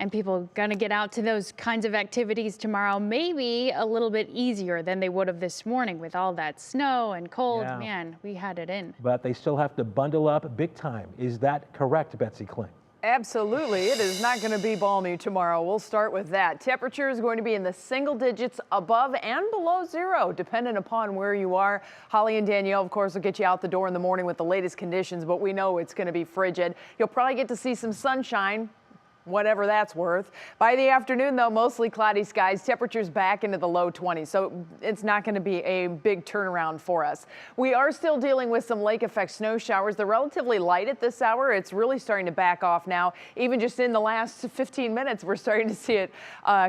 and people gonna get out to those kinds of activities tomorrow, maybe a little bit easier than they would have this morning with all that snow and cold. Yeah. Man, we had it in. But they still have to bundle up big time. Is that correct, Betsy Kling? Absolutely. It is not going to be balmy tomorrow. We'll start with that. Temperature is going to be in the single digits above and below zero, depending upon where you are. Holly and Danielle, of course, will get you out the door in the morning with the latest conditions, but we know it's going to be frigid. You'll probably get to see some sunshine, whatever that's worth. By the afternoon, though, mostly cloudy skies, temperatures back into the low 20s, so it's not going to be a big turnaround for us. We are still dealing with some lake effect snow showers. They're relatively light at this hour. It's really starting to back off now. Even just in the last 15 minutes, we're starting to see it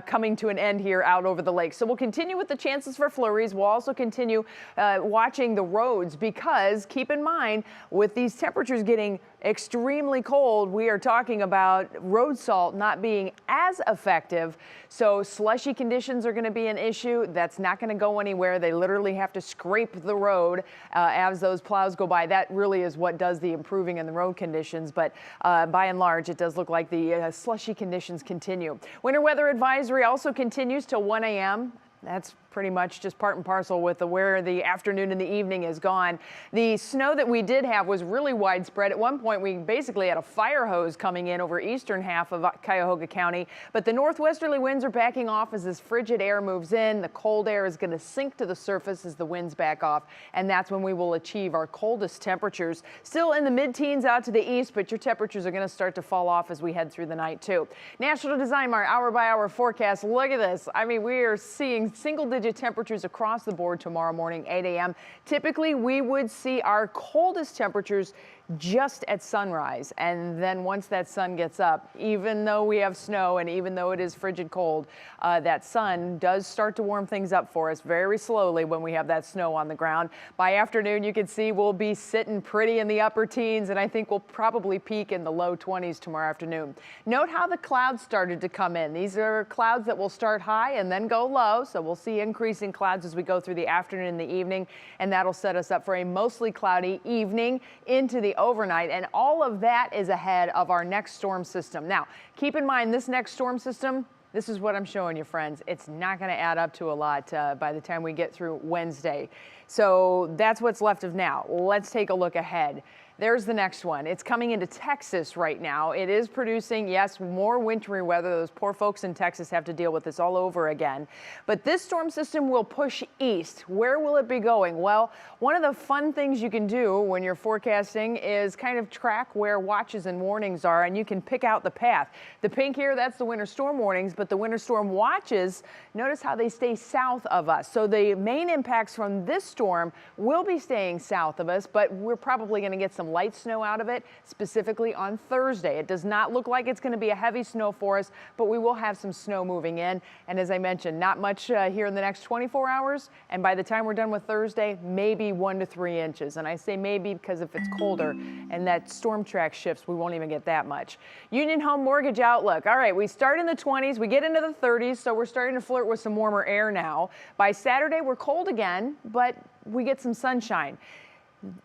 coming to an end here out over the lake. So we'll continue with the chances for flurries. We'll also continue watching the roads, because keep in mind, with these temperatures getting extremely cold, we are talking about road salt not being as effective. So slushy conditions are going to be an issue. That's not going to go anywhere. They literally have to scrape the road as those plows go by. That really is what does the improving in the road conditions. But by and large, it does look like the slushy conditions continue. Winter weather advisory also continues till 1 a.m. That's pretty much just part and parcel with where the afternoon and the evening is gone. The snow that we did have was really widespread. At one point, we basically had a fire hose coming in over eastern half of Cuyahoga County, but the northwesterly winds are backing off as this frigid air moves in. The cold air is going to sink to the surface as the winds back off, and that's when we will achieve our coldest temperatures. Still in the mid-teens out to the east, but your temperatures are going to start to fall off as we head through the night too. National Design Mart hour-by-hour forecast. Look at this. I mean, we are seeing single-digit temperatures across the board tomorrow morning, 8 a.m. Typically, we would see our coldest temperatures just at sunrise, and then once that sun gets up, even though we have snow and even though it is frigid cold, that sun does start to warm things up for us very slowly when we have that snow on the ground. By afternoon, you can see we'll be sitting pretty in the upper teens, and I think we'll probably peak in the low 20s tomorrow afternoon. Note how the clouds started to come in. These are clouds that will start high and then go low, so we'll see increasing clouds as we go through the afternoon and the evening, and that'll set us up for a mostly cloudy evening into the overnight, and all of that is ahead of our next storm system. Now, keep in mind, this next storm system, this is what I'm showing you, friends. It's not going to add up to a lot by the time we get through Wednesday. So that's what's left of now. Let's take a look ahead. There's the next one. It's coming into Texas right now. It is producing, yes, more wintry weather. Those poor folks in Texas have to deal with this all over again. But this storm system will push east. Where will it be going? Well, one of the fun things you can do when you're forecasting is kind of track where watches and warnings are, and you can pick out the path. The pink here, that's the winter storm warnings, but the winter storm watches, notice how they stay south of us. So the main impacts from this storm will be staying south of us, but we're probably going to get some light snow out of it, specifically on Thursday. It does not look like it's going to be a heavy snow for us, but we will have some snow moving in. And as I mentioned, not much here in the next 24 hours. And by the time we're done with Thursday, maybe 1 to 3 inches. And I say maybe because if it's colder and that storm track shifts, we won't even get that much. Union Home Mortgage outlook. All right, we start in the 20s, we get into the 30s, so we're starting to flirt with some warmer air now. By Saturday, we're cold again, but we get some sunshine.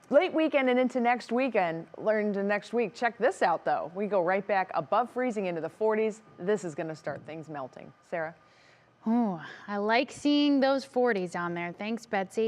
Late weekend and into next weekend, into next week, check this out though. We go right back above freezing into the 40s. This is going to start things melting. Sarah? Oh, I like seeing those 40s on there. Thanks, Betsy.